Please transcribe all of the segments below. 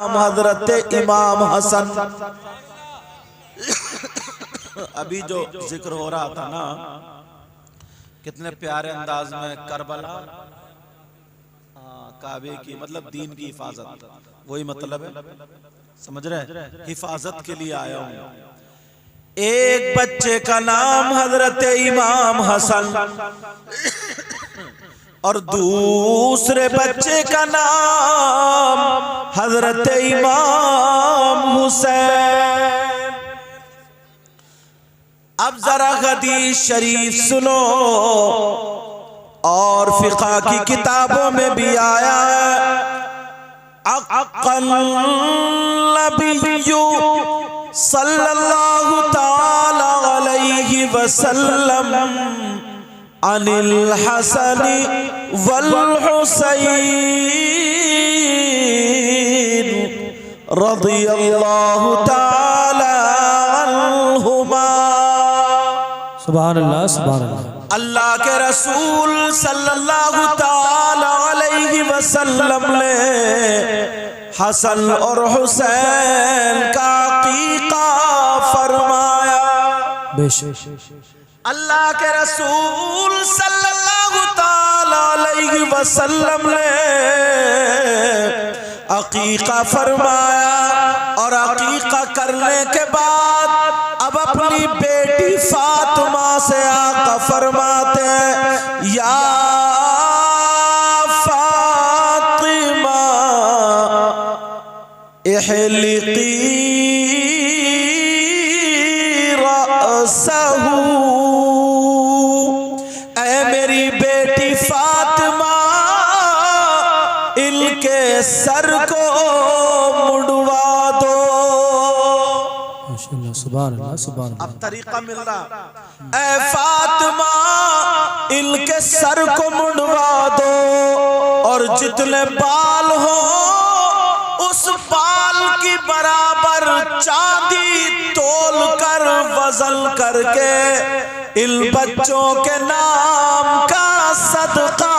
हजरत इमाम हसन। अभी जो जिक्र हो रहा था ना, कितने प्यारे अंदाज में करबला, काबे की मतलब दीन की हिफाजत, वही मतलब है, समझ रहे, हिफाजत के लिए आया हूं। एक बच्चे का नाम हजरत इमाम हसन और दूसरे बच्चे का नाम हजरत इमाम हुसैन। अब जरा हदीस शरीफ सुनो, और फिक़ह की किताबों में भी आया है, अक़ल नबिय्यु सल्लल्लाहु ताला अलैहि वसल्लम अनिल हसनी वल हुसैन रज़ियल्लाहु ताला अन्हुमा। सुभान अल्लाह, सुभान अल्लाह। अल्लाह के रसूल सल्लल्लाहु ताला अलैहि वसल्लम ने हसन और हुसैन का अक़ीक़ा फरमाया। अल्लाह के रसूल सल्लल्लाहु ताला अलैहि वसल्लम ने अक़ीक़ा फरमाया, और अक़ीक़ा करने के बाद अब अपनी बेटी फातिमा से आका फरमाते हैं, या फातिमा इहलिक़ी रअसहू, ऐ मेरी बेटी फातिमा इनके सर को मुड़वा दो। सुभान अल्लाह, सुभान अल्लाह। अब तरीका मिल रहा, ऐ फातिमा इनके सर को मुड़वा दो, और जितने बाल हो उस बाल की बराबर चांदी तोल कर वजन करके इन बच्चों के नाम का सदका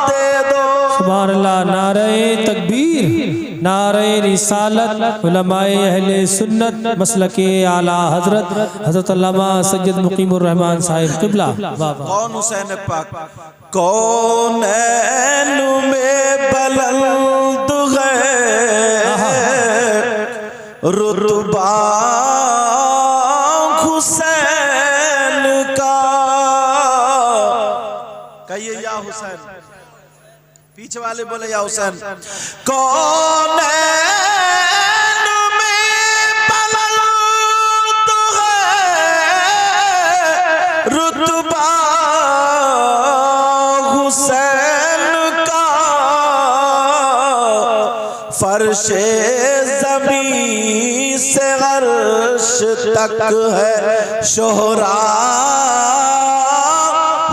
दे दो। सुभान अल्लाह। नारे तकबीर, नारे रिसालत, उलमाए अहले सुन्नत मसलके आला हजरत हजरत अल्लामा सैयद मुकीमुर रहमान साहिब किबला। कौन हुसैन पाक? कौनैन में बुलंद है रुतबा हुसैन का। कहिए या हुसैन, पीछे वाले बोले या हुसैन। कौनैन में बुलंद है रुतबा हुसैन का, फर्शे ज़मीं से अर्श तक है शोहरा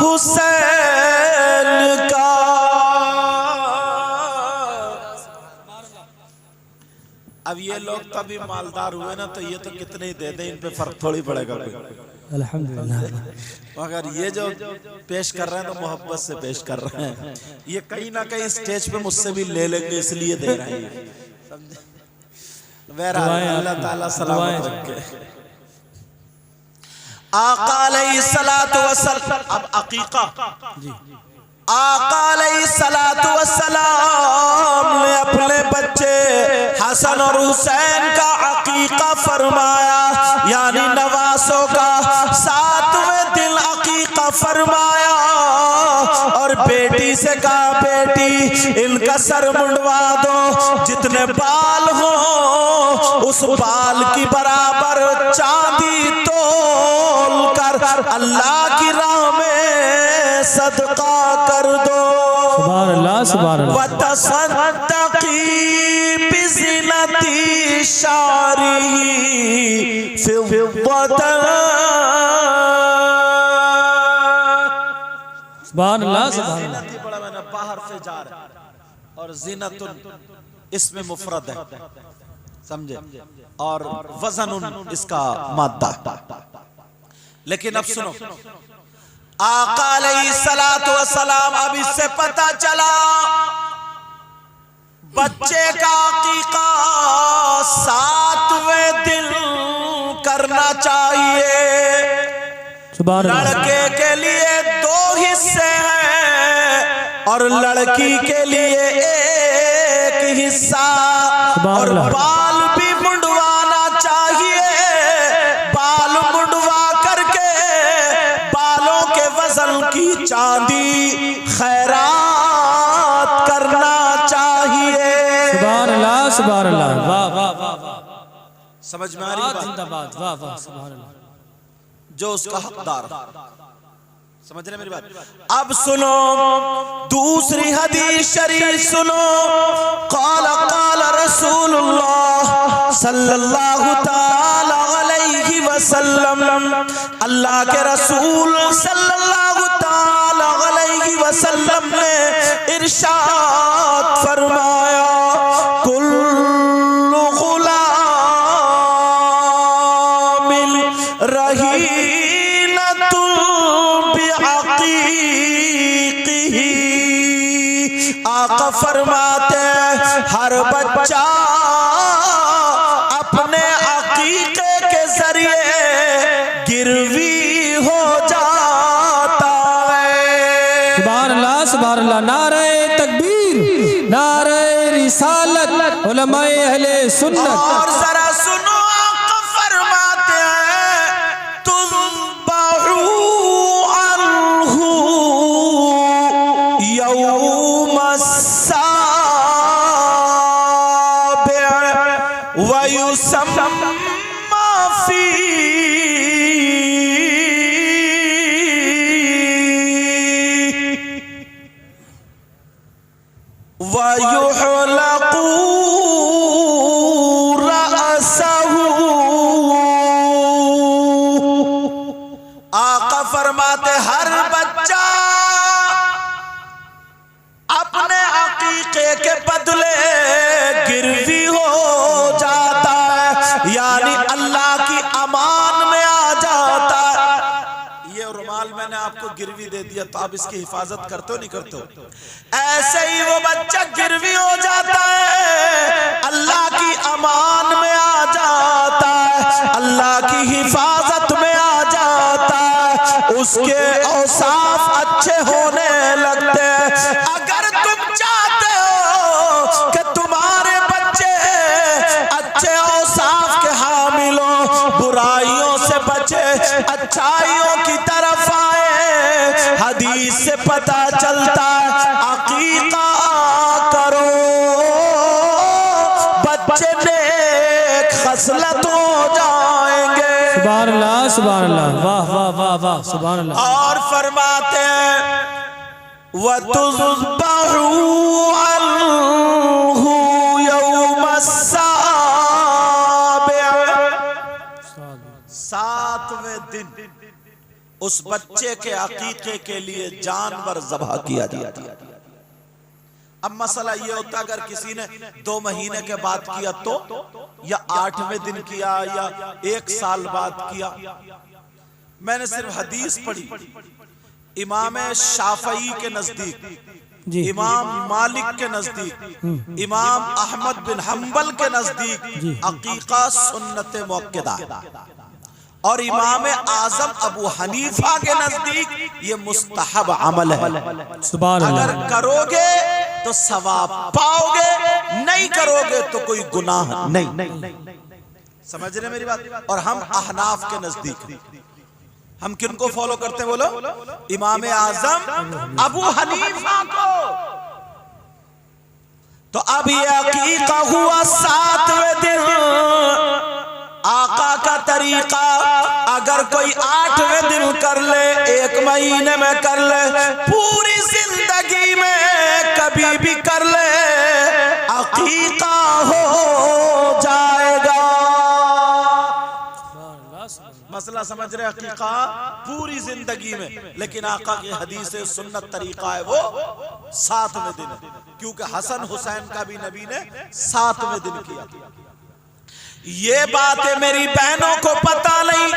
हुसैन का। अब ये लोग तभी मालदार हुए ना, तो ये तो कितने ही दे दें, इन पे फर्क थोड़ी पड़ेगा अल्हम्दुलिल्लाह। मगर ये जो पेश कर रहे हैं तो मोहब्बत से पेश कर रहे हैं, ये कहीं ना कहीं स्टेज पे मुझसे भी ले लेंगे इसलिए दे रहे हैं, समझे। बहरहाल अल्लाह ताला सलामत रखे। आका अलैहिस्सलातु वस्सलाम, अब अक़ीक़ा, आका अलैहिस्सलातु वस्सलाम ने अपने बच्चे हसन और हुसैन का अक़ीक़ा फरमाया, यानी नवासों का 7वें दिन अक़ीक़ा फरमाया, और बेटी से कहा, बेटी इनका सर मुंडवा दो, जितने बाल हो उस बाल की बराबर चांदी तोल कर अल्लाह की राह में सदका कर दो। सुभान अल्लाह, सुभान अल्लाह। वतसद्दक़ी बिज़िनती शारिही फिद्दतन। सुभान अल्लाह, सुभान अल्लाह। बड़ा मैंने बाहर से जा रहा, और ज़ीनतुन इसमें मुफरद है, समझे, और वज़नुन इसका मादा। लेकिन अब सुनो, आका अलैहिस्सलातु वस्सलाम, अब इससे पता चला बच्चे का अक़ीक़ा सुभान अल्लाह। लड़के के लिए 2 हिस्से हैं और लड़की के लिए 1 हिस्सा। और बाल भी मुंडवाना चाहिए, बाल मुंडवा करके बालों के वजन की चांदी खैरात करना चाहिए। सुभान अल्लाह, सुभान अल्लाह, वाह वाह वाह वाह, समझ में आ रही बात? जिंदाबाद, वाह वाह, सुभान अल्लाह। जो उसका हकदार, समझ रहे मेरी बात? अब सुनो दूसरी हदीस शरीफ सुनो। क़ाल क़ाल रसूलुल्लाह सल्लल्लाहु ताला अलैहि वसल्लम, अल्लाह के रसूल सल्लल्लाहु ताला अलैहि वसल्लम ने इरशाद फरमाया, कुल्लु गुलामिन रहीनतुन बिअक़ीक़िही। आका फरमाते हर बच्चा अपने अकीके के जरिए गिरवी हो जाता है। सुभान अल्लाह, सुभान अल्लाह। नारे तकबीर, नारे रिसालत, उलमाए अहले सुन्नत। और जरा सुनो, आका फरमाते हैं तुज़बहु अन्हु यौमस्साबिअ व युसम्मा फी वयुहलकू रअसहु। आका फरमाते हर बच्चा अपने अकीके के बदले गिरवी हो जाता है, यानी अल्लाह की अमान में आ जाता है। ये रुमाल मैंने आपको गिरवी दे दिया तो आप इसकी हिफाजत करते हो नहीं करते हो? ऐसे ही वो बच्चा गिरवी हो जाता है, अल्लाह की अमान में आ जाता है, अल्लाह की हिफाजत में आ जाता है, उसके औसाफ अच्छे होने लगते हैं। अगर तुम चाहते हो कि तुम्हारे बच्चे अच्छे औसाफ के हामिल हो, बुराइयों से बचे, अच्छाइयों की तरफ आए, हदीस से पता चलता है अकीका करो, बच्चे नेक खसलत हो जाएंगे। सुभान अल्लाह, सुभान अल्लाह, वाह वाह वाह वाह, सुभान अल्लाह। और फरमाते हैं वतुज़बहु अन्हु यौमस्साबिअ। 7वें दिन उस बच्चे के अकीके के लिए जानवर ज़बह किया जाता है। अब मसला ये होता अगर किसी ने 2 महीने के बाद किया तो, या 8वें दिन किया, या 1 साल बाद किया। मैंने सिर्फ हदीस पढ़ी, इमाम शाफई के नजदीक, इमाम मालिक के नजदीक, इमाम अहमद बिन हम्बल के नजदीक अकीका सुन्नत मुअक्कदा, और इमाम आजम अबू हनीफा के नजदीक ये मुस्तहब अमल है। सुभान अल्लाह। अगर करोगे तो सवाब पाओगे, नहीं करोगे तो कोई गुनाह नहीं। समझ रहे मेरी बात? और हम अहनाफ के नजदीक, हम किनको फॉलो करते हैं बोलो? इमाम आजम अबू हनीफा को। तो अब ये अकीका हुआ 7वें दिन। आका का तरीका, अगर कोई 8वें दिन कर ले, 1 महीने में कर ले, पूरी जिंदगी में कभी भी कर ले, अकीका हो जाएगा। मसला समझ रहे? अकीका पूरी जिंदगी में, लेकिन आका की हदीस सुन्नत तरीका है वो 7वें दिन, क्योंकि हसन हुसैन का भी नबी ने 7वें दिन किया। ये बातें मेरी बहनों को पता नहीं,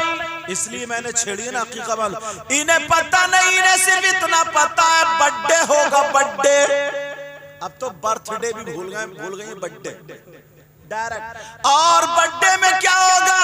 इसलिए मैंने छेड़ी ना अकीका वाला। इन्हें पता नहीं, इन्हें सिर्फ इतना पता है बर्थडे होगा, बर्थडे। अब तो बर्थडे भी भूल गए बर्थडे डायरेक्ट। और बर्थडे में क्या होगा?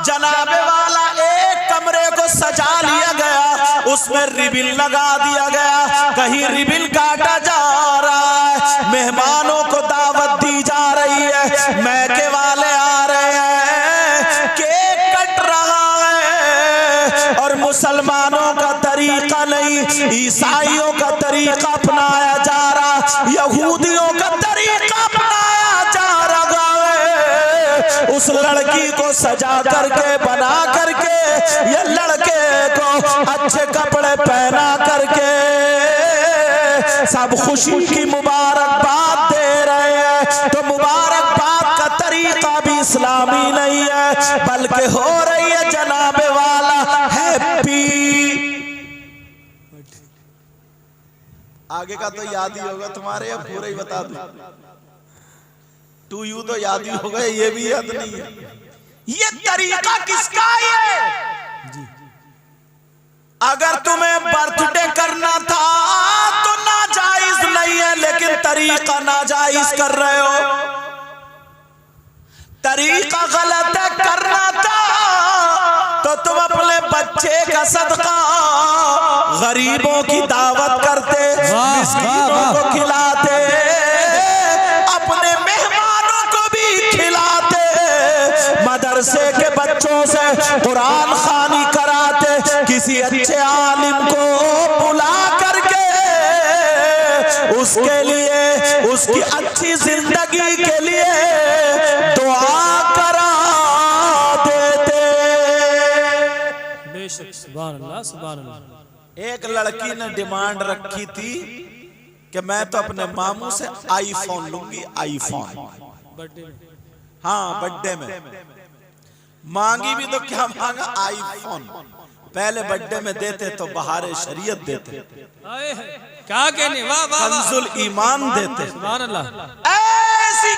जनाबे वाला एक कमरे को सजा सजा लिया गया, उसमें रिबिन लगा दिया गया, कहीं रिबिन काटा जा रहा है, मेहमानों को दावत दी जा रही है, मैके वाले आ रहे हैं, केक कट रहा है, और मुसलमानों का तरीका नहीं, ईसाइयों का तरीका अपनाया जा रहा, यहूदियों का तरीका अपनाया जा रहा है। उस लड़की को सजा करके, बना करके, ये लड़के को अच्छे कपड़े पहना करके सब खुशी की मुबारकबाद दे रहे हैं। तो मुबारकबाद का तरीका भी इस्लामी नहीं है, बल्कि हो रही है जनाबे वाला हैप्पी। आगे का तो याद ही होगा तुम्हारे, अब पूरा ही बता दूं। टू यू तो याद ही होगा, ये भी याद नहीं है। ये तरीका किसका है? अगर तुम्हें बर्थडे करना था तो नाजायज नहीं है, लेकिन तरीका नाजायज कर रहे हो, तरीका गलत है। करना था तो तुम अपने बच्चे का सदका गरीबों की दावत करते, मिस्कीनों को खिलाते, अपने मेहमानों को भी खिलाते, मदरसे के बच्चों से कुरान खानी कराते, किसी अच्छे आलिम को बुला करके उसके लिए, उसकी अच्छी जिंदगी के लिए दुआ करा देते। बेशक, सुभान अल्लाह, सुभान अल्लाह। एक लड़की ने डिमांड रखी थी कि मैं तो अपने मामू से आईफोन लूंगी, आईफोन। हाँ, बर्थडे में मांगी भी तो क्या मांगा? आईफोन। पहले बर्थडे में देते तो बहारे शरीयत देते, क्या कहने, वाह वाह, कंजुल ईमान देते। सुभान अल्लाह। ऐसी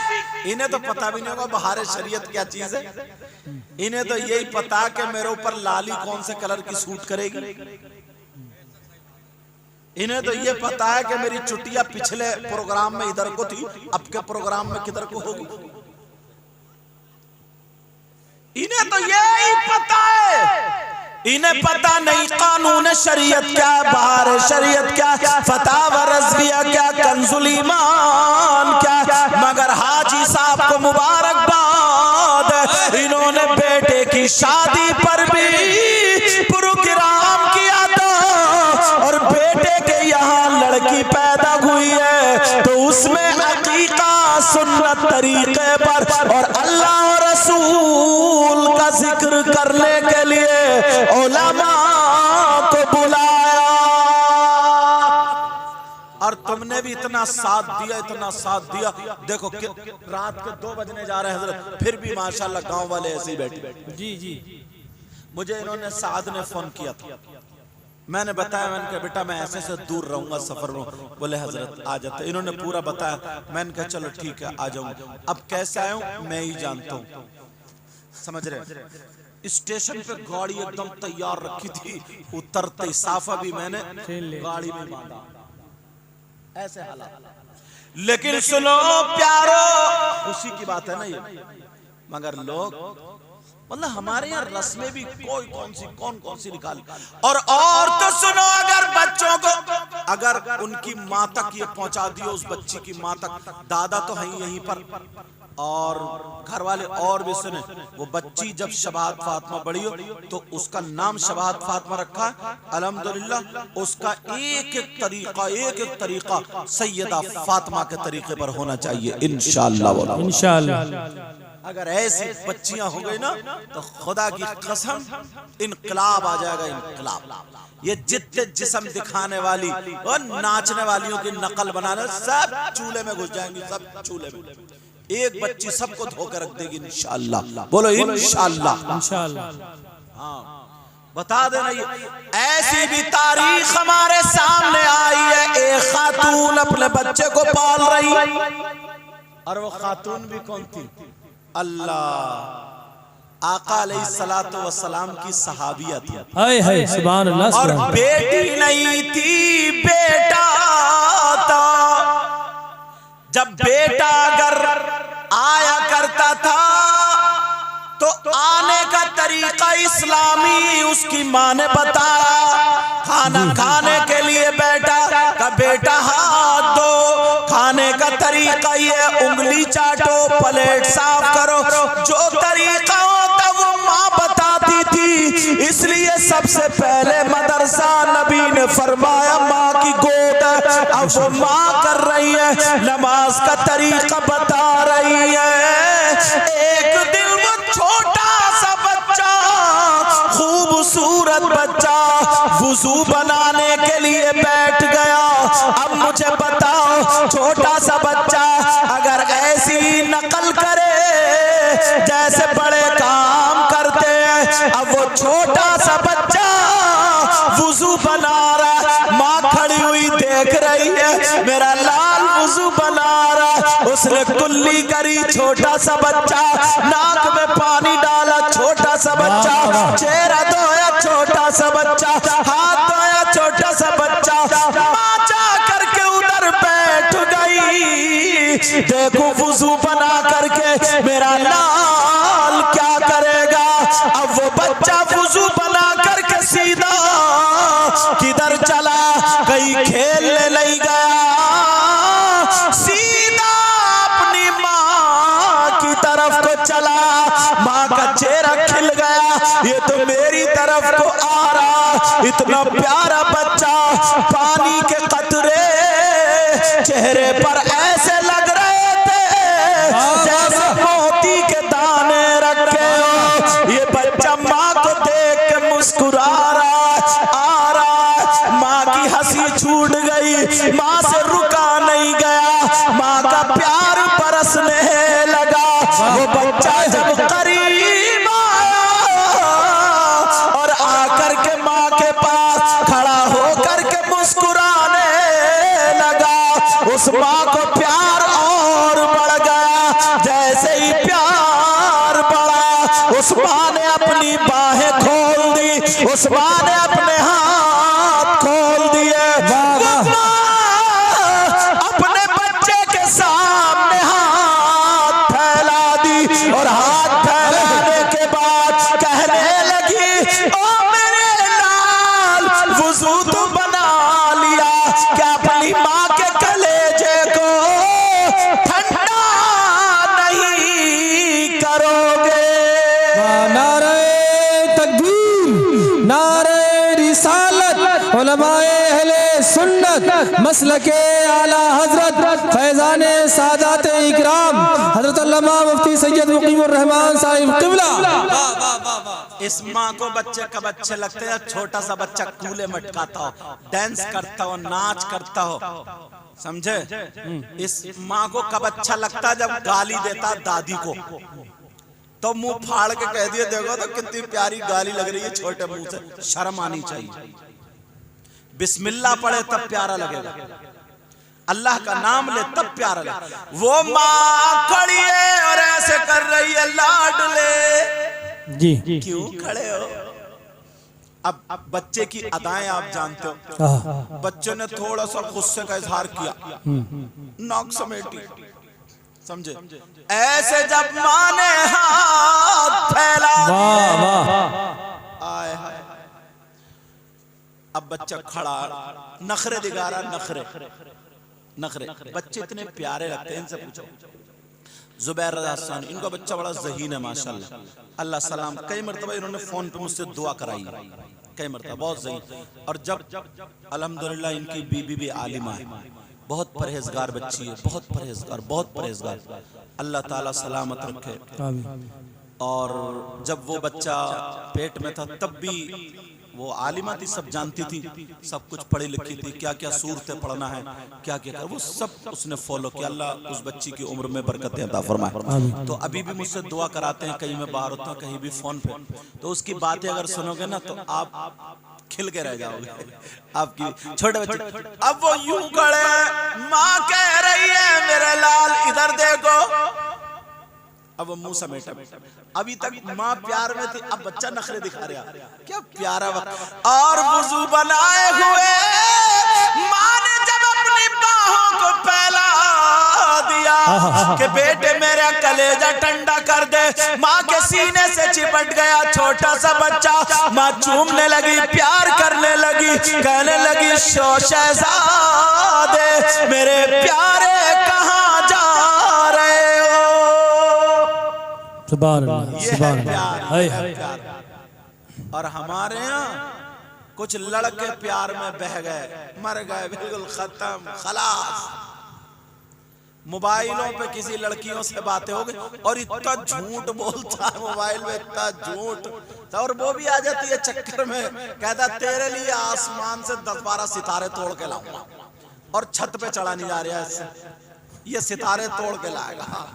इन्हें तो पता भी नहीं होगा बहारे शरीयत क्या चीज है। इन्हें तो यही पता कि मेरे ऊपर लाली कौन से कलर की सूट करेगी। इन्हें तो ये पता है कि मेरी चुटिया पिछले प्रोग्राम में इधर को थी, अब के प्रोग्राम में किधर को होगी। इन्हें तो यही पता है। इन्हें पता नहीं कानून शरीयत क्या, बाहर शरीयत क्या, फतावा रज़विया क्या, कंजुल ईमान क्या। मगर हाजी साहब को मुबारकबाद, इन्होंने बेटे की शादी पर भी प्रोग्राम किया था, और बेटे के यहाँ लड़की पैदा हुई है तो उसमें अकीका सुन्नत तरीके पर और अल्लाह और रसूल का जिक्र करने के लिए उलमा को बुलाया। और तुमने भी इतना साथ दिया, इतना साथ दिया। देखो रात के 2 बजने जा रहे हैं हजरत, फिर भी माशाल्लाह गांव वाले ऐसे ही बैठे। जी जी। मुझे इन्होंने साद ने फोन किया था, मैंने बताया, मैंने कहा बेटा मैं ऐसे से दूर रहूंगा सफर में। बोले हजरत आ जाते। इन्होंने पूरा बताया, मैंने कहा चलो ठीक है आ जाऊंगा। अब कैसे आया हूं मैं ही जानता हूं, समझ रहे। स्टेशन पे गाड़ी एकदम तैयार रखी थी, उतरते साफा भी मैंने गाड़ी में बांधा, ऐसे हालात। लेकिन सुनो प्यारो, खुशी की बात है ना ये, मगर लोग मतलब हमारे यहाँ रस्में भी कोई कौन सी निकाल। और तो सुनो, अगर बच्चों को, अगर उनकी माँ तक ये पहुंचा दियो, उस बच्ची की माँ तक, दादा तो है यहीं पर और घर वाले और भी सुने, वो बच्ची जब शबात फातिमा बड़ी हो तो उसका नाम शबात फातिमा रखा। अल्हम्दुलिल्लाह उसका एक एक तरीका सैयदा फातिमा के तरीके पर होना चाहिए इंशाअल्लाह। इंशाअल्लाह अगर ऐसी बच्चियां हो गई ना तो खुदा की कसम इनकलाब आ जाएगा, इनकलाब। ये जितने जिस्म दिखाने वाली और नाचने वालियों की नकल बनाने, सब चूल्हे में घुस जाएंगी, सब चूल्हे में। एक बच्ची सबको धोकर रख देगी इंशाअल्लाह। बोलो इंशाअल्लाह, इंशाअल्लाह। हाँ, बता देना, ये ऐसी भी तारीख हमारे सामने आई है। एक खातून अपने बच्चे को पाल रही, और वो खातून भी कौन थी? अल्लाह आका अलैहिस्सलातु वस्सलाम की सहाबिया थी। हाय हाय, सुभान अल्लाह। और बेटी नहीं थी, बेटा था। जब बेटा अगर आया करता था तो आने का तरीका इस्लामी उसकी माँ ने बताया। खाना खाने के लिए बैठा का बेटा हाथ दो, खाने का तरीका ये उंगली चाटो, प्लेट साफ करो, जो तरीका होता वो माँ बताती थी। इसलिए सबसे पहले मदरसा नबी ने फरमाया माँ की गोद है। अब वो माँ कर रही है, नमाज का तरीका बता रही है। एक दिन वो छोटा सा बच्चा, खूबसूरत बच्चा, वुजू बनाने के लिए बैठ गया। अब मुझे बताओ, छोटा सा बच्चा अगर ऐसी नकल करे जैसे बड़े काम करते हैं, अब वो छोटा सा बच्चा वुजू बना रहा, माँ खड़ी हुई देख रही है, मेरा लाल वुजू बना रहा। उसने कुल्ली करी, छोटा सा बच्चा, नाक में पानी डाला, छोटा सा बच्चा, चेहरा धोया, छोटा सा बच्चा, हाथ धोया, छोटा सा बच्चा। माँ जा करके उधर बैठ गई, देखो वुजू बना करके मेरा लाल क्या करेगा। अब वो बच्चा वुजू बना करके सीधा किधर चला, कहीं खेलने नहीं गया, सीधा अपनी माँ की तरफ को चला। माँ का चेहरा खिल गया, ये तो मेरी तरफ को आ रहा। इतना प्यारा बच्चा, पानी के कतरे चेहरे पर ऐसे लग रहे थे जैसे मोती के दाने रखे हो। ये बच्चा माँ को देख के मुस्कुरा रहा, आ रहा। माँ की हंसी छूट गई, माँ से रुका नहीं गया, माँ का प्यार बरसने लगा। वो बच्चा जब करीब आया और आकर के माँ के पास खड़ा होकर के मुस्कुराने लगा, उस माँ को प्यार और बढ़ गया। जैसे ही प्यार बढ़ा, उस माँ ने अपनी बाहें खोल दी, उस माँ ने अपने हाथ खोल दिए। अपने बच्चे के सामने हाथ फैला दी और हाथ फैलाने के बाद कहने लगी, ओ मेरे लाल, वुजू तो बना लिया, क्या अपनी माँ के कलेजे को ठंडा नहीं करोगे? नारे तकबीर, नारे रिसालत, उलमाए अहले सुन्नत, मसलके आला हजरत फैजाने सादात इकराम हजरत अल्लामा मुफ्ती सैयद मुकीमुर रहमान साहिब क़िबला। इस माँ को बच्चे कब अच्छे लगते हैं? छोटा सा बच्चा कूले मटकाता हो, डांस करता हो, नाच करता हो, समझे? इस माँ को कब अच्छा लगता है? जब गाली देता दादी को, तो मुंह फाड़ के कह दिए, देखो तो कितनी प्यारी गाली लग रही है, छोटे मुंह से, शर्म आनी चाहिए। बिस्मिल्लाह पढ़े तब प्यारा लगेगा, अल्लाह का नाम ले तब प्यारा लगेगा। वो माँ खड़ी है और ऐसे कर रही है, लाडले जी क्यों खड़े हो? अब बच्चे की अदाएं आप जानते हो, बच्चे ने थोड़ा सा गुस्से का इजहार किया, नाक समेटी, समझे? ऐसे जब माँ ने हाथ फैला दिए, आए हाय, अब बच्चा खड़ा नखरे दिखा रहा, नखरे नखरे। बच्चे इतने प्यारे लगते हैं, इनसे पूछो। जुबैर रज़ा सानी, इनका बच्चा बड़ा ज़हीन है माशाल्लाह, अल्लाह सलाम। कई मरतबा इन्होंने फोन पे मुझसे दुआ कराई, कई मरतबा, बहुत ज़हीन। और जब अल्हम्दुलिल्लाह इनकी बीबी भी आलिमा है, बहुत परहेजगार बच्ची है, बहुत परहेजगार, बहुत परहेजगार, अल्लाह ताला सलामत रखे। और जब वो बच्चा पेट में था तब भी वो आलिमा थी, सब जानती थी, सब कुछ पढ़ी लिखी थी, क्या क्या सूरतें पढ़ना है, क्या क्या वो सब उसने फॉलो किया। अल्लाह उस बच्ची की उम्र में बरकतें अता फरमाए। तो अभी भी मुझसे दुआ कराते हैं, कहीं मैं बाहर होता हूँ, कहीं भी फोन पे, तो उसकी बातें अगर सुनोगे ना तो आप खिल के रह जाओगे, आपकी छोटे बच्चे। अब वो यूं खड़े, माँ कह रही है मेरे लाल इधर देखो, अब वो मुंह समेटा, अभी तक माँ प्यार में थी, अब बच्चा नखरे दिखा रहा, क्या प्यारा वक्त। और वुजू बनाए हुए माँ ने जब अपनी बाहों को फैला दिया कि बेटे मेरा कलेजा ठंडा कर दे, माँ के सीने चिपट गया छोटा सा बच्चा। माँ चूमने लगी, प्यार करने लगी, कहने लगी शहजादे मेरे प्यारे कहाँ जा रहे हो। सुभान अल्लाह, सुभान अल्लाह। और हमारे यहाँ कुछ लड़के प्यार में बह गए, मर गए, बिल्कुल खत्म, खलास। मोबाइलों पे किसी लड़कियों से बातें हो गई और इतना झूठ बोलता है मोबाइल में, इतना झूठ, और वो भी आ जाती है चक्कर में, कहता तेरे लिए आसमान से 10-12 सितारे तोड़ के लाऊंगा और छत पे चढ़ा नहीं जा रहा है, ये सितारे तोड़ के लाएगा,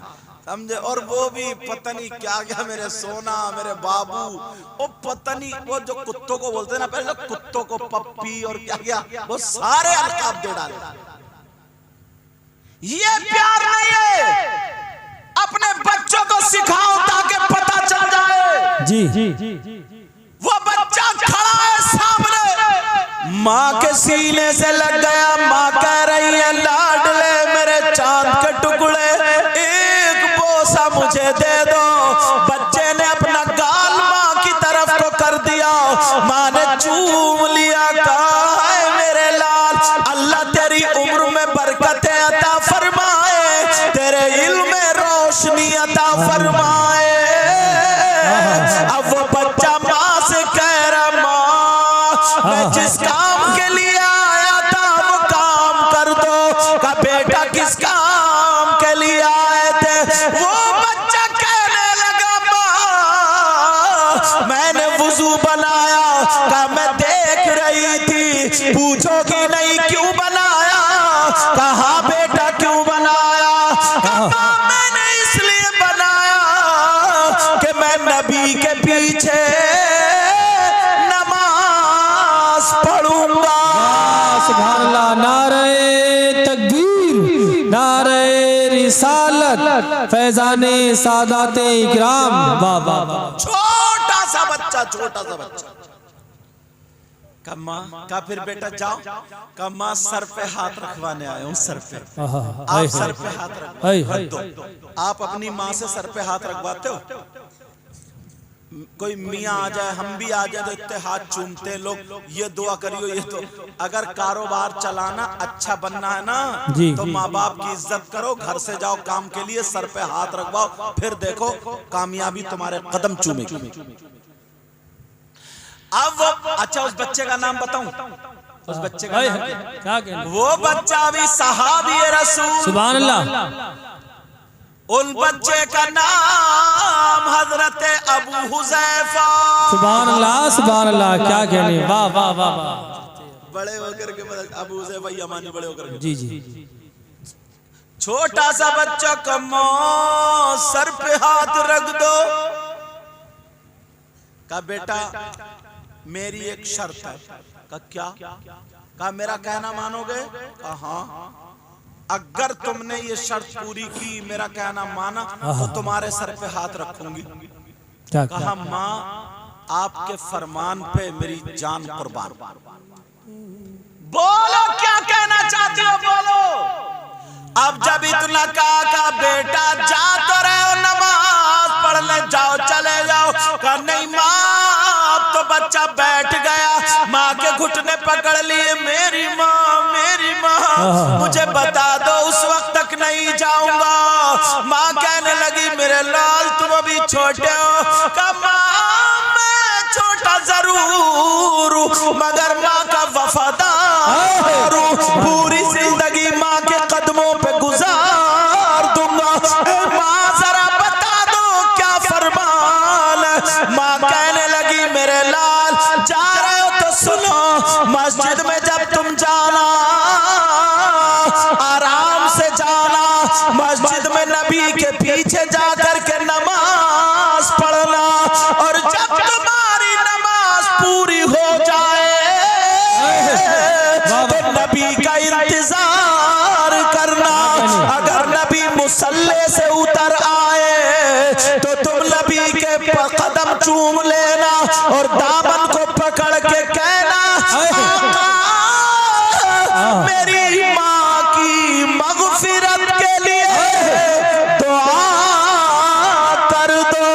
समझे। और वो भी पता नहीं क्या क्या, मेरे सोना, मेरे बाबू, वो पता नहीं, वो जो कुत्तों को बोलते हैं ना पहले, कुत्तों को पप्पी और क्या क्या, वो सारे अलकाब दे डाले। ये प्यार नहीं है। अपने बच्चों को सिखाओ ताकि पता चल जाए। जी। वो बच्चा खड़ा है सामने, माँ के सीने से लग गया, माँ कह रही है लाडले मेरे चांद के टुकड़े एक बोसा मुझे दे दो। बच्चे ने अपना गाल माँ की तरफ को कर दिया, माँ ने चूम लिया, कहा है मेरे लाल अल्लाह तेरी उम्र में बरकत अता फरमाए, तेरे इल्म में रोशनी अता फरमाए। अब वो बच्चा माँ से कह रहा माँ मैं जिस काम के लिए आया था वो काम कर दो। का बेटा किस काम के लिए आए थे? वो बच्चा कहने लगा माँ मैंने वुजू बनाया, का मैं देख रही थी, पूछोगी नहीं क्यों बनाया? कहा बेटा क्यों बनाया? कहा मैंने इसलिए बनाया कि मैं नबी के पीछे नमाज पढ़ूंगा। सुभान अल्लाह, नारे तकबीर, नारे रिसालत, फैजाने सादाते इकराम। वाह वाह वाह। छोटा सा बच्चा कम्मा का फिर बेटा जाओ, कम्मा सर पे हाथ रखवाने आए हूँ, सर पे। आप सर पे हाथ रख दो। आप अपनी माँ से सर पे हाथ रखवाते हो? कोई मियाँ आ जाए, हम भी आ जाए तो इतने हाथ चूमते लोग, ये दुआ करियो, ये तो। अगर कारोबार चलाना, अच्छा बनना है ना, तो माँ बाप की इज्जत करो, घर से जाओ काम के लिए, सर पे हाथ रखवाओ, फिर देखो कामयाबी तुम्हारे कदम चूमेगी। अब वो अच्छा, उस बच्चे का नाम बताऊं? उस बच्चे का नाम क्या? वो बच्चा भी सहाबी रसूल। सुभान अल्लाह। उन बच्चे का नाम हजरत अबू हुज़ैफा। सुभान अल्लाह, सुभान अल्लाह, क्या कहने, वाह वाह वाह। बड़े होकर के अबू हुज़ैफा यमानी बड़े होकर के। जी जी। छोटा सा बच्चा कमो सर पे हाथ रख दो। का बेटा मेरी एक शर्त है। का क्या? का मेरा कहना मानोगे? हाँ। अगर तुमने ये शर्त पूरी की, मेरा कहना माना, तो तुम्हारे सर पे हाथ रखूंगी। कहा माँ आपके फरमान पे मेरी जान कुर्बान। बोलो क्या कहना चाहते हो, बोलो। अब जब इतना कहा का बेटा जा तो रहे हो, नमाज पढ़ने जाओ, चले जाओ। का नहीं माँ, अब तो बच्चा बैठ गया, माँ के घुटने पकड़ लिए, मेरी माँ मुझे बता दो, उस वक्त तक नहीं जाऊंगा। माँ कहने लगी मेरे लाल तुम अभी छोटे हो। का माँ मैं छोटा जरूर मगर माँ का वफादार हूँ, पूरी जिंदगी माँ के कदमों पे गुजार दूंगा। माँ जरा बता दो क्या फरमान। माँ कहने लगी मेरे लाल जा रहे हो तो सुनो, मस्जिद में जब तुम जाना आराम से जाना, मस्जिद में नबी के पीछे जाकर के नमाज पढ़ना, और जब तुम्हारी नमाज पूरी हो जाए तो नबी का इंतजार करना। अगर नबी मुसल्ले से उतर आए तो तुम नबी के कदम चूम लेना और दामन को पकड़ के कहना मेरी माँ की मग़फ़िरत के लिए दुआ कर दो।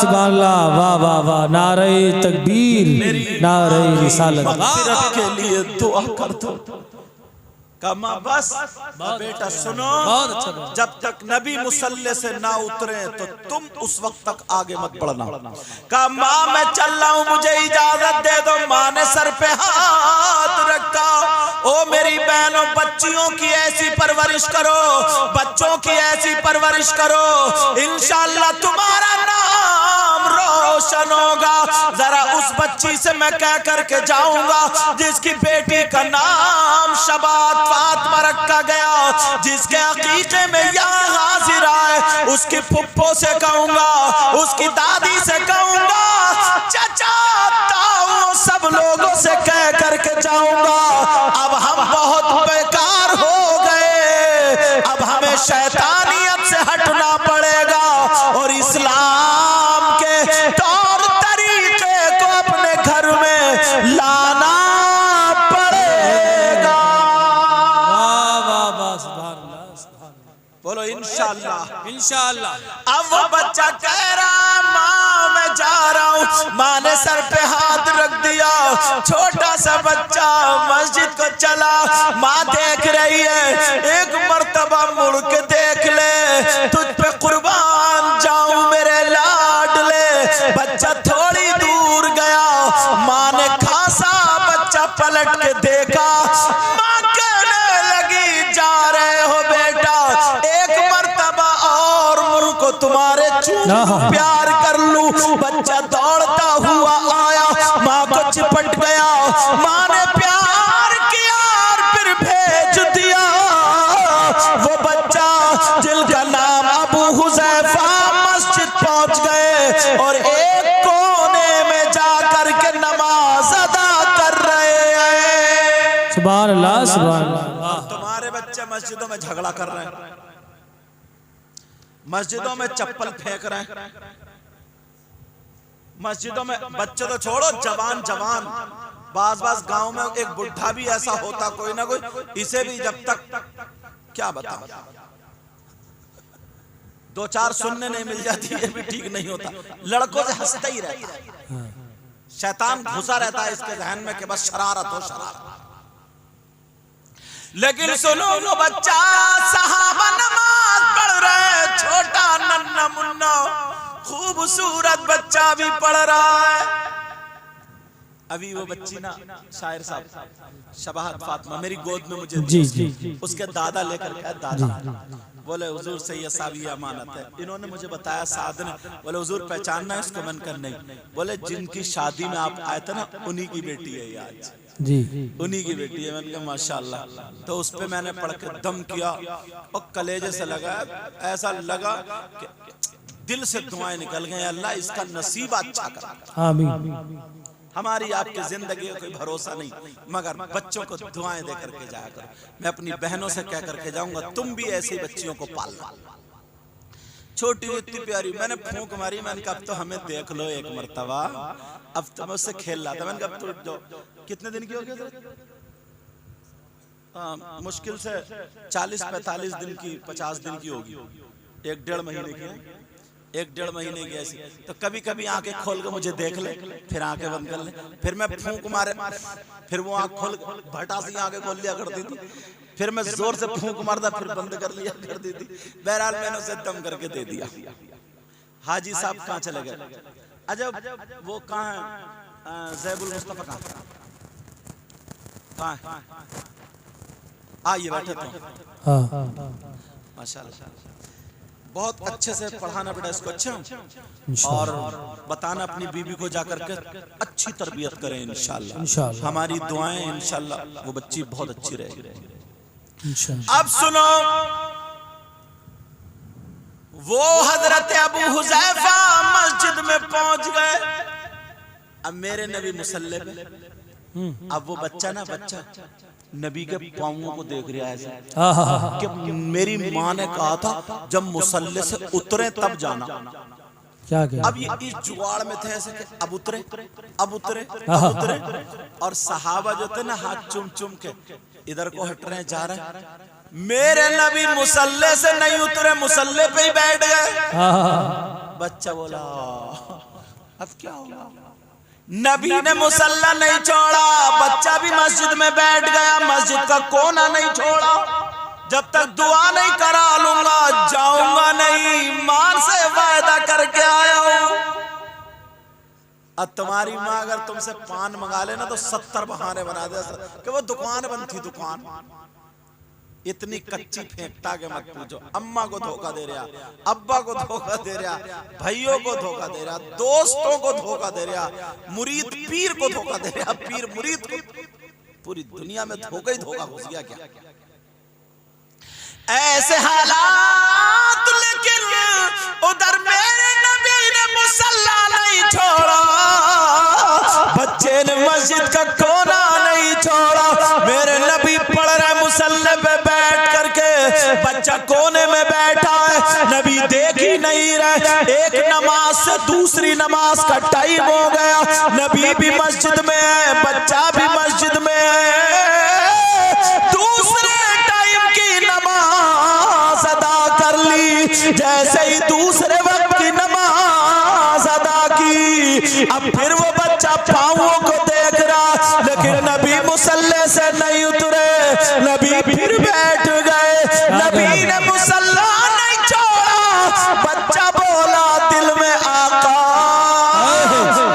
सुभान अल्लाह, वाह वाह वाह, नारे तकबीर, नारे रिसालत। मग़फ़िरत के लिए दुआ कर दो। कमा बस बेटा सुनो, जब तक नबी मुसल्ले से ना उतरे तो तुम उस वक्त तक आगे मत बढ़ना। कहा माँ मैं चल रहा हूँ, मुझे इजाजत दे दो। माँ ने सर पे हाथ रखा। ओ मेरी बहनों, बच्चियों की ऐसी परवरिश करो, बच्चों की ऐसी परवरिश करो, इंशाअल्लाह तुम्हारा नाम रोशन होगा। जरा उस बच्ची से मैं कह करके जाऊंगा जिसकी बेटी का नाम शबात फातिमा रखा गया, जिसके अकीके में यहाँ हाजिर आए, उसकी फुप्पो से कहूंगा, उसकी दादी से कहूंगा, चाचा ताऊ सब लोगों से कह करके जाऊंगा। अब हम बहुत बेकार हो गए, अब हमें शैतानियत से हटना पड़ेगा और इस्लाम के तौर तरीके को अपने घर में लाना पड़ेगा। बोलो इंशाअल्लाह, इंशाअल्लाह। अब वो बच्चा कह रहा माँ मैं जा रहा हूँ। माँ ने सर पे हाथ रख दिया। छोटा सा बच्चा मस्जिद को चला। माँ देख रही है, एक मर्तबा मुड़ के देख ले, तुझ पे कुर्बान जाऊं मेरे लाडले। बच्चा थोड़ी दूर गया, माँ ने खासा बच्चा पलट के देखा। माँ कहने लगी जा रहे हो बेटा, एक मर्तबा और मुड़ को तुम्हारे चूम प्यार कर लूं। बच्चा दौड़ता हुआ आया, माँ को चिपट गया। माँ ने प्यार किया और फिर भेज दिया। वो बच्चा जिनका नाम अबू हुज़ैफा मस्जिद पहुंच गए और एक कोने में जाकर के नमाज अदा कर रहे हैं। सुभान अल्लाह, सुभान अल्लाह। तुम्हारे बच्चे मस्जिदों में झगड़ा कर रहे हैं, मस्जिदों में चप्पल फेंक रहे हैं, मस्जिदों में बच्चे तो छोड़ो, जवान जवान बाज गांव में एक बुढ़ा भी ऐसा होता कोई ना कोई, इसे भी जब तक क्या बताऊं, दो चार सुनने नहीं मिल जाती है भी ठीक नहीं होता। लड़कों से हंसता ही रहता है, शैतान घुसा रहता है इसके जहन में कि बस शरारत हो शरारत। लेकिन सुनो, वो बच्चा सहाबा नमाज पढ़ रहे, छोटा नन्ना मुन्ना खूबसूरत बच्चा भी पढ़ रहा है। अभी वो बच्ची ना शायर साहब शबाहत फातिमा मेरी गोद में मुझे जी जी उसके दादा लेकर गया। दादा बोले हुजूर से ये सावी अमानत है। इन्होंने मुझे बताया साद ने, बोले हुजूर पहचानना है इसको? मैंने कहा नहीं। बोले जिनकी शादी में आप आए थे ना, उन्हीं की बेटी है ये आज जी, उन्हीं की बेटी है। मैंने कहा माशाअल्लाह। तो उस पे मैंने पढ़ के दम किया और कलेजे से लगा, ऐसा लगा कि दिल से दुआएं निकल गए, अल्लाह इसका नसीब अच्छा कर। आमीन। हमारी आपकी जिंदगी का कोई भरोसा नहीं, मगर बच्चों को दुआएं दे करके जाया करो। मैं अपनी बहनों से कह करके जाऊंगा, तुम भी ऐसी बच्चियों को पालना। छोटी इतनी प्यारी, मैंने फूंक मारी, मैंने कहा अब तो हमें देख लो एक मर्तबा। अब तो मैं उससे खेल रहा था, मैंने कहा अब तो जो कितने दिन की हो गई? मुश्किल से 40-45 दिन की, 50 दिन की होगी, 1-1.5 महीने की, 1-1.5 महीने की ऐसी। तो कभी कभी आंखें खोल के मुझे देख ले, फिर आंखें बंद कर ले, फिर मैं फूंक मारे, फिर वो आंख खोल भटा सी आंखें खोल लिया करती थी, फिर मैं जोर से फूंक मारता, फिर बंद कर लिया करती थी। बहरहाल मैंने उसे दम करके दे दिया। हाजी साहब कहाँ चले गए? अजब, वो कहाँ है? ज़ैबुल मुस्तफा कहाँ है? ये बैठे तो माशाल्लाह, बहुत अच्छे से पढ़ाना बेटा इसको, अच्छा, और बताना अपनी बीबी को जाकर के अच्छी तरबियत करें इंशाल्लाह। हमारी दुआएं इंशाल्लाह वो बच्ची बहुत अच्छी रहेगी। अब सुनो, वो हजरत अबू हुज़ैफा मस्जिद में पहुंच गए। अब मेरे नबी मुसल्ले पे, अब वो बच्चा नबी के पांवों को देख रहा है कि मेरी माँ ने कहा था जब मुसल्ले से उतरे तब जाना। क्या क्या? अब ये इस जुगाड़ में थे ऐसे कि अब उतरे, और सहाबा जो थे ना हाथ चुम चुम के इधर को हट रहे हैं, जा रहे हैं। मेरे नबी मुसल्ले से नहीं उतरे, मुसल्ले पे ही बैठ गए। बच्चा बोला अब क्या होगा। नबी ने मुसल्ला नहीं छोड़ा, बच्चा भी मस्जिद में बैठ गया, मस्जिद का कोना नहीं छोड़ा। जब तक दुआ नहीं करा लूंगा जाऊंगा नहीं, मां से वायदा करके आया हूं। अब तुम्हारी माँ अगर तुमसे पान मंगा लेना तो 70 बहाने बना दे कि वो दुकान बंद थी, दुकान इतनी कच्ची फेंकता के मत पूछो। अम्मा को धोखा दे रहा, अब्बा को धोखा दे रहा, भाइयों को धोखा दे रहा, दोस्तों को धोखा दे रहा, मुरीद पीर को धोखा दे रहा, पीर मुरीद को। पूरी दुनिया में धोखा ही धोखा घुस गया क्या। ऐसे हालात, लेकिन उधर मेरे नबी ने मुसल्ला नहीं छोड़ा, बच्चे ने मस्जिद का कोना नहीं छोड़ा। मेरे नबी पढ़ रहे मुसल्ले पे बैठ करके, बच्चा कोने में बैठा है, नबी देख ही नहीं रहे। एक नमाज से दूसरी नमाज का टाइम हो गया, नबी भी मस्जिद में है, बच्चा भी मस्जिद में है। दूसरे टाइम की नमाज अदा कर ली, जैसे ही दूसरे वक्त की नमाज अदा की, अब फिर वो बच्चा पाँवों को देख रहा, लेकिन नबी मुसल्ले से नहीं उतरे, नबी फिर बैठ गए। नबी ने मुसल्ला नहीं छोड़ा, बच्चा बोला दिल में आका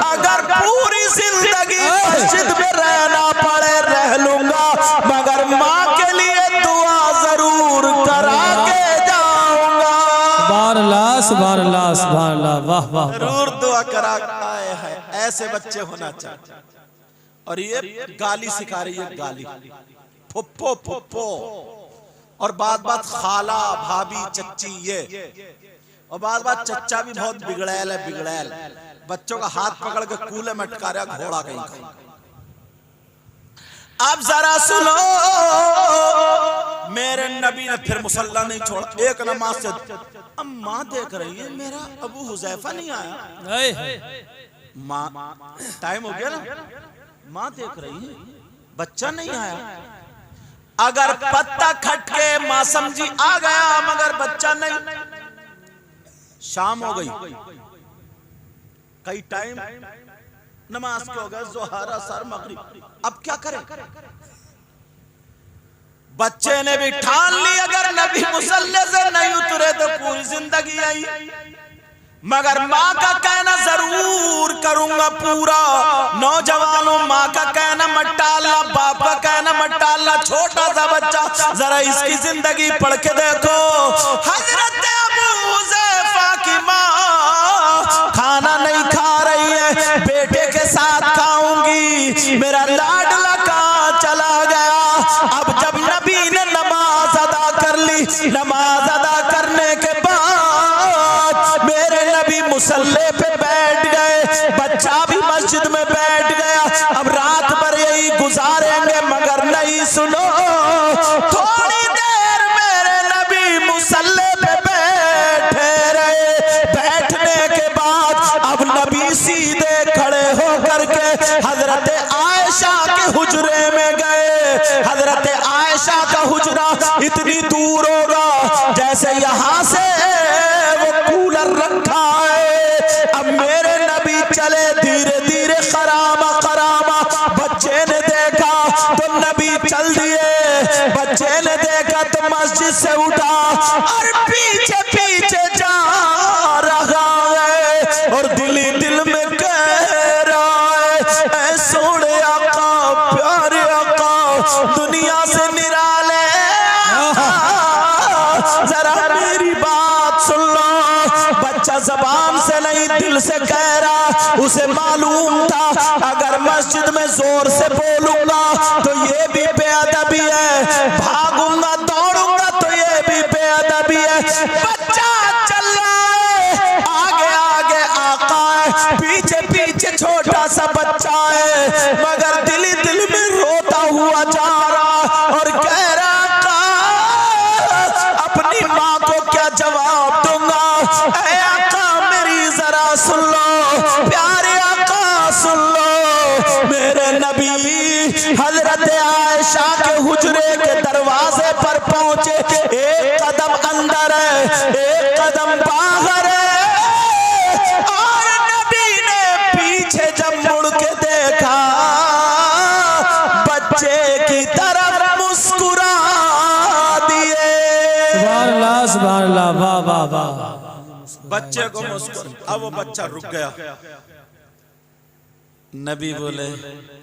अगर पूरी जिंदगी मस्जिद में रहना पड़े रह लूंगा, मगर माँ के लिए दुआ जरूर करा के जाऊंगा। सुभान अल्लाह, सुभान अल्लाह, सुभान अल्लाह, वाह वाह, जरूर दुआ करा आए हैं। ऐसे बच्चे होना चाहिए। और ये गाली सिखा रही है, गाली फुप्पो फुप्पो, और बात बात खाला भाभी चच्ची ये, और बात बात चच्चा भी बहुत बिगड़ैल है, बिगड़ैल। बच्चों का हाथ पकड़ के कूले में अटका रहा घोड़ा कहीं का। अब जरा सुनो, मेरे नबी ने फिर मुसल्ला नहीं छोड़ा, एक नमाज से। अब माँ देख रही है मेरा अबू हुजैफा नहीं आया, माँ टाइम हो गया ना, माँ देख रही है बच्चा नहीं आया। अगर पत्ता खटके माँ समझी आ गया, मगर बच्चा नहीं। शाम हो गई, कई टाइम नमाज के हो गए, जोहर असर मगरिब, अब क्या करें। बच्चे ने भी ठान ली अगर नबी मुसल्ले से नहीं उतरे तो पूरी जिंदगी आई, मगर माँ का कहना जरूर करूंगा पूरा। नौजवानों, माँ का कहना मत टालना, बाप का कहना मत टालना। छोटा सा बच्चा, जरा इसकी जिंदगी पढ़ के देखो। हजरत अबू हुज़ैफा की माँ खाना नहीं खा रही है, बेटे के साथ खाऊंगी, मेरा लाडला कहाँ चला गया। अब जब नबी ने नमाज अदा कर ली, नमाज अदा करने के बाद मेरे नबी मुसल्ले पे बैठ गए, बच्चा भी मस्जिद में बैठ गया। अब रात भर यही गुजारेंगे, मगर नहीं, सुनो, थोड़ी देर मेरे नबी मुसल्ले पे बैठे रहे। बैठने के बाद अब नबी सीधे खड़े होकर के हजरत आयशा के हुजरे में गए। हजरत आयशा का हुजरा इतनी दूर होगा जैसे यहाँ से वो कूलर रखा है। अब मेरे नबी चले धीरे धीरे, खरामा खरामा। बच्चे ने देखा तो नबी चल दिए, बच्चे ने देखा तो मस्जिद से उठा और पीछे पीछे जा रहा है, और दिल ही दिल में कह रहा है, ऐ सोने आका, प्यारे आका, दुनिया से निराले, जरा मेरी बात सुन लो। बच्चा जबान से नहीं दिल से कह रहा, उसे मालूम था अगर मस्जिद में जोर से बोलूंगा तो ये भी बेअदबी है, भागूंगा दौड़ूंगा तो ये भी बेअदबी है। बच्चा चल रहा है, आगे आगे आका है, पीछे पीछे छोटा सा बच्चा है, मगर दिल ही दिल में रोता हुआ जा रहा और कह रहा अपनी माँ को क्या जवाब दूंगा। ऐ आका मेरी जरा सुन लो, प्यारे आका सुन लो। मेरे नबी हजरत आयशा के हुजरे के दरवाजे पर पहुंचे, एक कदम अंदर है, एक कदम बाहर है। वाह। बच्चे को मुस्कुरा, अब वो बच्चा रुक गया। नबी बोले,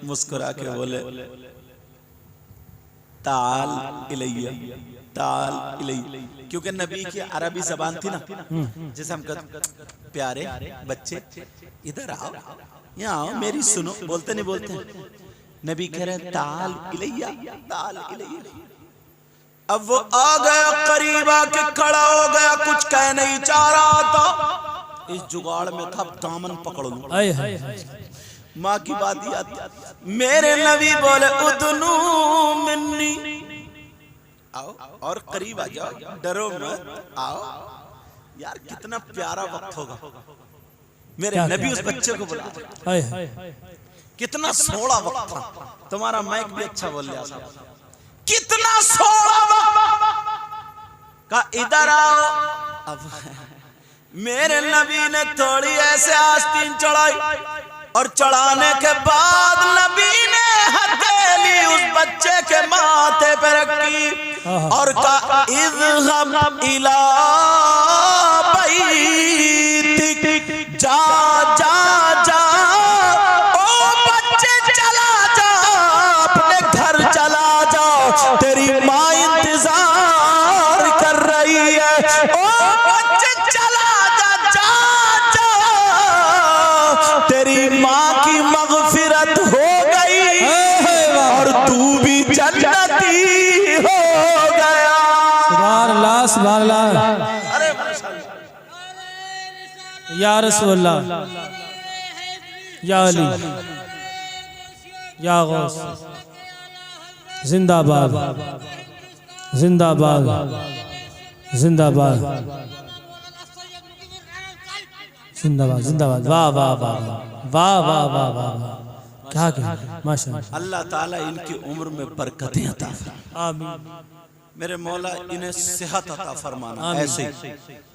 मुस्कुरा के बोले, ताल इलैया, ताल इलैया। क्योंकि नबी की अरबी जबान थी ना, जैसे हम कहते प्यारे बच्चे इधर आओ, यहाँ आओ, मेरी सुनो, बोलते नहीं बोलते। नबी कह रहे ताल इलैया, ताल इलैया। अब वो आ गया, करीब आके खड़ा हो गया, कुछ कह नहीं चाह रहा था। इस जुगाड़ में था दामन पकड़ लूं। माँ की बात याद, मेरे नबी बोले उदनू मिन्नी, आओ और करीब आ जाओ, डरो मत, आओ। यार कितना प्यारा वक्त होगा, मेरे नबी उस बच्चे को बुला, कितना सोड़ा वक्त था। तुम्हारा माइक भी अच्छा बोल लिया साहब, कितना सोड़ा वक्त का, इधर आओ। अब मेरे नबी ने थोड़ी ऐसे आस्तीन चढ़ाई, और चढ़ाने के बाद नबी ने हथेली उस बच्चे के माथे पे रखी और कहा इज़हब इला बैतिक, जा जा जा ओ बच्चे, चला जा अपने घर, चला जा, तेरी माँ इंतजार कर रही है। ओ बच्चे चला जा, जा जा, तेरी माँ की मग़फ़िरत हो गई और तू भी जन्नती हो गया। सुभान अल्लाह, सुभान अल्लाह। अरे या रसूलल्लाह, या अली, या गौस, जिंदाबाद, जिंदाबाद, जिंदाबाद, जिंदाबाद, जिंदाबाद। वाह वाह वाह वाह वाह वाह वाह, क्या क्या, माशाअल्लाह। अल्लाह ताला इनकी उम्र में बरकतें अता फरमाए। आमीन। मेरे मौला इन्हें सेहत अता फरमाना, ऐसे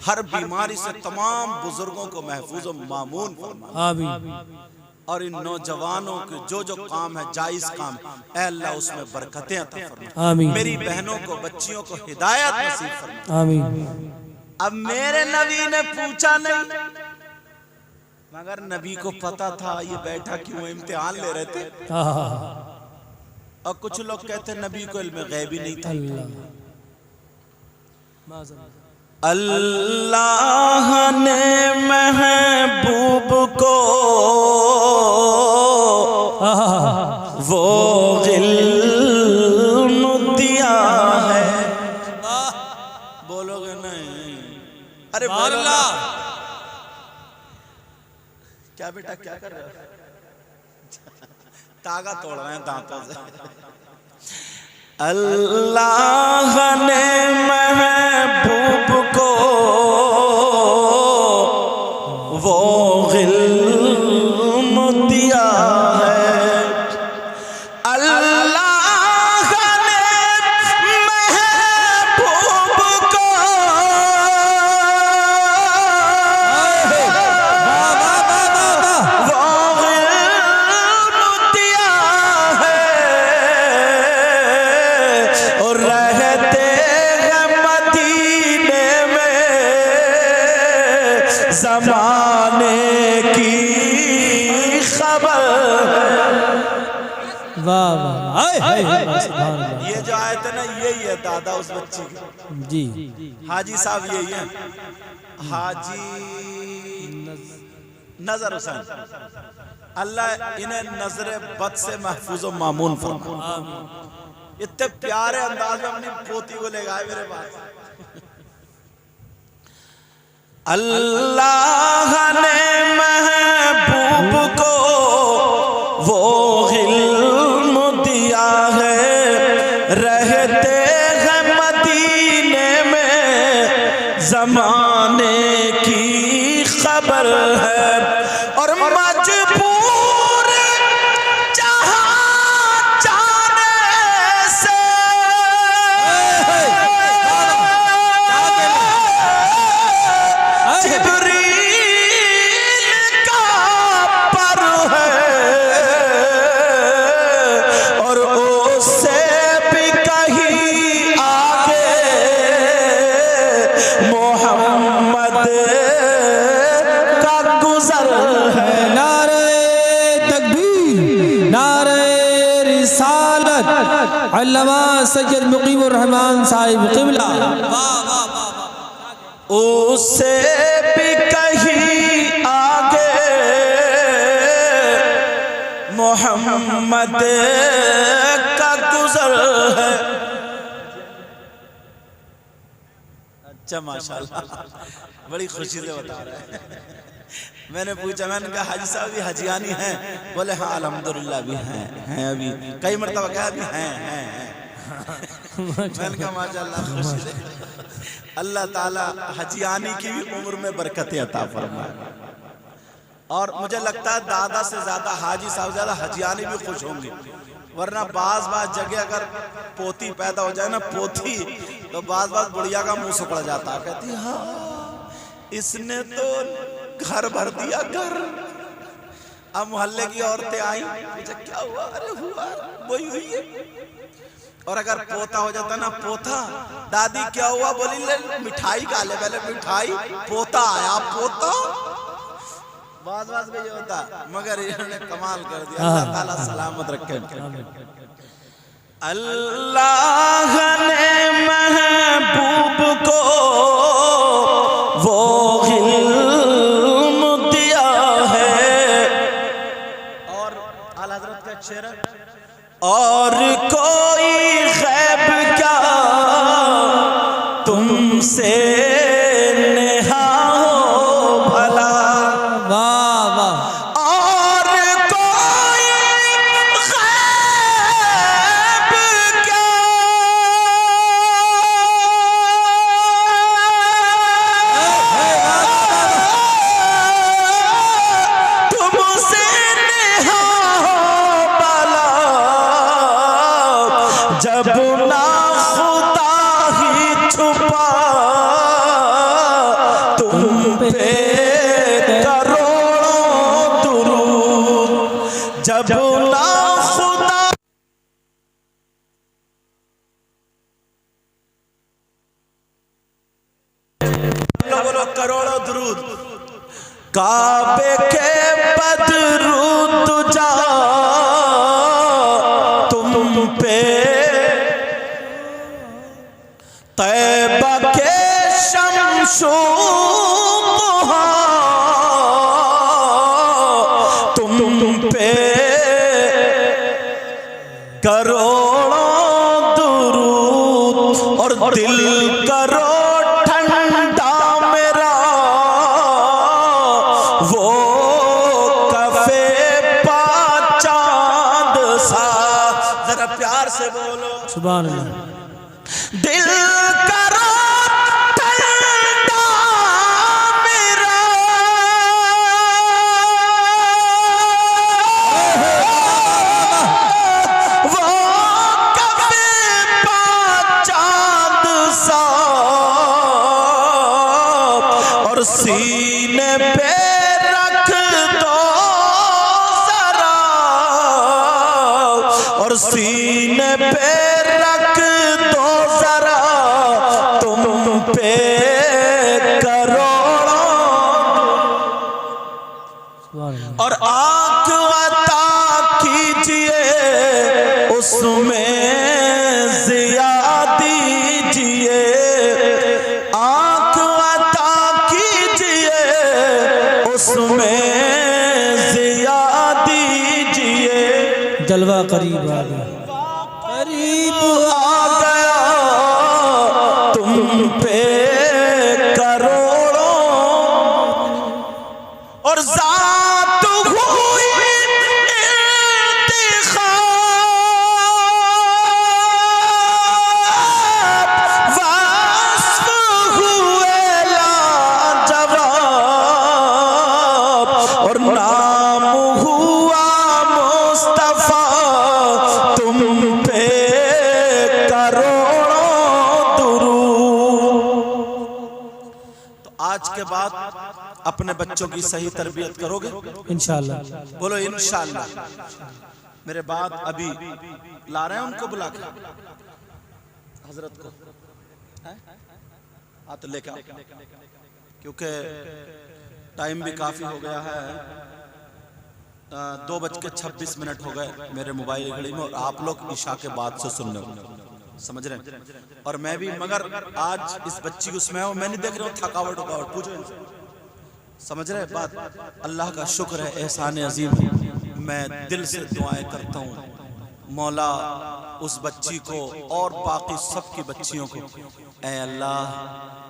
हर बीमारी से तमाम बुजुर्गों को महफूज और मामून फरमाना। आमीन। और इन नौजवानों के जो जो काम है, जायज काम, ऐ अल्लाह उसमें बरकतें अता फरमा। आमीन। मेरी बहनों को, बच्चियों को हिदायत नसीब फरमा। आमीन। अब मेरे नबी ने पूछा नहीं, मगर नबी को पता था ये बैठा क्यों, इम्तिहान ले रहे थे। और कुछ लोग कहते नबी को इल्म गैबी नहीं था। अल्लाह ने महबूब को वो इल्म दिया है। बोलोगे नहीं? अरे बोलो। क्या बेटा क्या कर रहे हो? तागा तोड़ रहे हैं दांतों से। अल्लाह ने महबूब को वो इल्म दिया है। अल्लाह ने महबूब को ज़माने की खबर। वाह वाह, ये जो आयत है ना, यही है दादा उस बच्ची की। जी हाजी साहब यही है, हाजी नजर हुसैन। अल्लाह इन्हें नजर बद से महफूज व मामून फरमाए। इतने प्यारे अंदाज में अपनी पोती को ले गए मेरे पास। अल्लाह ने महबूब को वो इल्म दिया है, रहते हैं मदीने में ज़माने की खबर है। और मजबूर जहाँ जाने से जिब्रील का पर है, और उससे भी कहीं आगे मोहम्मद अल्लामा सैयद मुकीमुर रहमान साहिब क़िबला। उससे भी कहीं आगे मोहम्मद का गुजर है। अच्छा माशाल्लाह, बड़ी खुशी से बता रहे हैं। मैंने पूछा, मैंने कहा हाजी साहब भी हजियानी हैं? बोले हाँ अल्हम्दुलिल्लाह भी हैं अभी कई मरतबा कहा अभी हैं। मैंने कहा माशाल्लाह, खुशी से अल्लाह ताला हजियानी की भी उम्र में बरकतें अता फरमाए। और मुझे लगता है दादा से ज्यादा हाजी साहब ज्यादा हजियानी भी खुश होंगे, वरना बाज जगह अगर पोती पैदा हो जाए ना पोती, तो बाज बुढ़िया का मुंह सुकड़ जाता है। कहती हाँ इसने तो घर भर दिया घर। अब मोहल्ले की औरतें आई, मुझे क्या हुआ? अरे हुआ वही हुई है। और अगर पोता हो जाता ना पोता, दादी क्या हुआ? बोली ले मिठाई खा ले। पहले मिठाई, पोता आया पोता। बाज में ये होता, मगर इन्होंने कमाल कर दिया। अल्लाह ताला सलामत रखे। अल्लाह ने महबूब को वो इल्म दिया है। और आला हज़रत का शेर है, और कोई गैब क्या तुमसे नेहा हो भला। वाह वाह। और कोई गैब क्या तुमसे नेहा हो भला, जब ना खुदा ही छुपा तुम पे करोड़ों दुरूद। जब ना खुदा बोलो करोड़ों दुरूद। काबे के बदरूद जा तुम पे, तैबा के शमशो तुम पे करोड़ों दुरूद। और दिल करो ठंडा मेरा वो कफे पा चांद सा। जरा प्यार से बोलो सुभान अल्लाह। दिल करो ठंडा मेरा वो कफे पा चांद सा। और सीने पे रख दो जरा, और सीने पे रख दो जरा तुम पे करोड़ों। सुभान अल्लाह। और आँख अता कीजिए उसमें जिया दीजिए। आँख अता कीजिए उसमें जिया दीजिए। जलवा करीब आ गया, करीब आ गया तुम पे करोड़ों। और ज़ात हुई इंतिखाब, वस्फ़ हुए लाजवाब। और नाम हुआ मुस्तफ़ा तुम पे करोड़ों दुरूद। तो आज के बाद अपने बच्चों की सही तरबियत करोगे इंशाअल्लाह। बोलो इंशाअल्लाह। मेरे बाद अभी ला रहे हैं उनको बुला के हजरत को, हाँ तो लेके आओ, क्योंकि टाइम भी काफी हो गया है। 2:26 हो गए मेरे मोबाइल घड़ी में, और आप लोग ईशा के बाद से सुन रहे हो, समझ रहे हैं। और मैं भी, मगर आज इस बच्ची को मैं नहीं देख रहा हूँ थकावट उकावट, पूछो इनसे, समझ रहे बात। अल्लाह का शुक्र है, एहसान अजीम है। मैं दिल से दुआएं करता हूँ मौला उस बच्ची को और बाकी सब की बच्चियों को, ऐ अल्लाह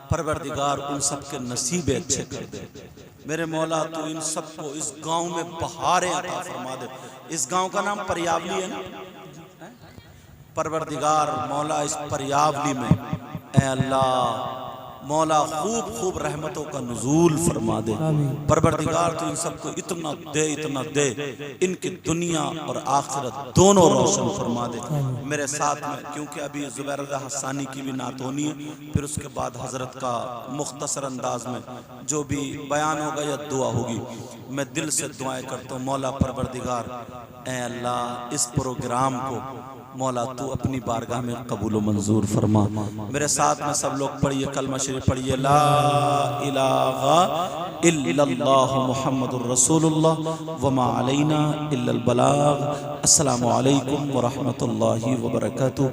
परवरदिगार उन सब के नसीबे अच्छे कर दे। मेरे मौला तू इन सबको इस गांव में बहारें अता फरमा दे। इस गांव का नाम परियावली है ना, परवरदिगार मौला इस परियावली में ऐ अल्लाह मौला खूब खूब रहमतों का नुज़ूल फरमा दे। परवरदिगार तू इन सबको इतना दे, इनकी दुनिया और आखिरत दोनों रोशन फरमा दे। मेरे साथ में, क्योंकि अभी ज़ुबैर रज़ा हसानी की भी नात होनी है, फिर उसके बाद हज़रत का मुख्तसर अंदाज में जो भी बयान होगा या दुआ होगी, मैं दिल से दुआएं करता हूँ मौला परवरदिगार ऐ अल्लाह इस प्रोग्राम को मौला तू अपनी बारगाह में कबूल व मंजूर फरमा। मेरे साथ में सब लोग पढ़िए कलमा शरीफ पढ़िए, ला इलाहा इल्लल्लाह मुहम्मदुर रसूलुल्लाह व मा अलैना इल्लल बलाग। अस्सलामु अलैकुम व रहमतुल्लाहि व बरकातुहू।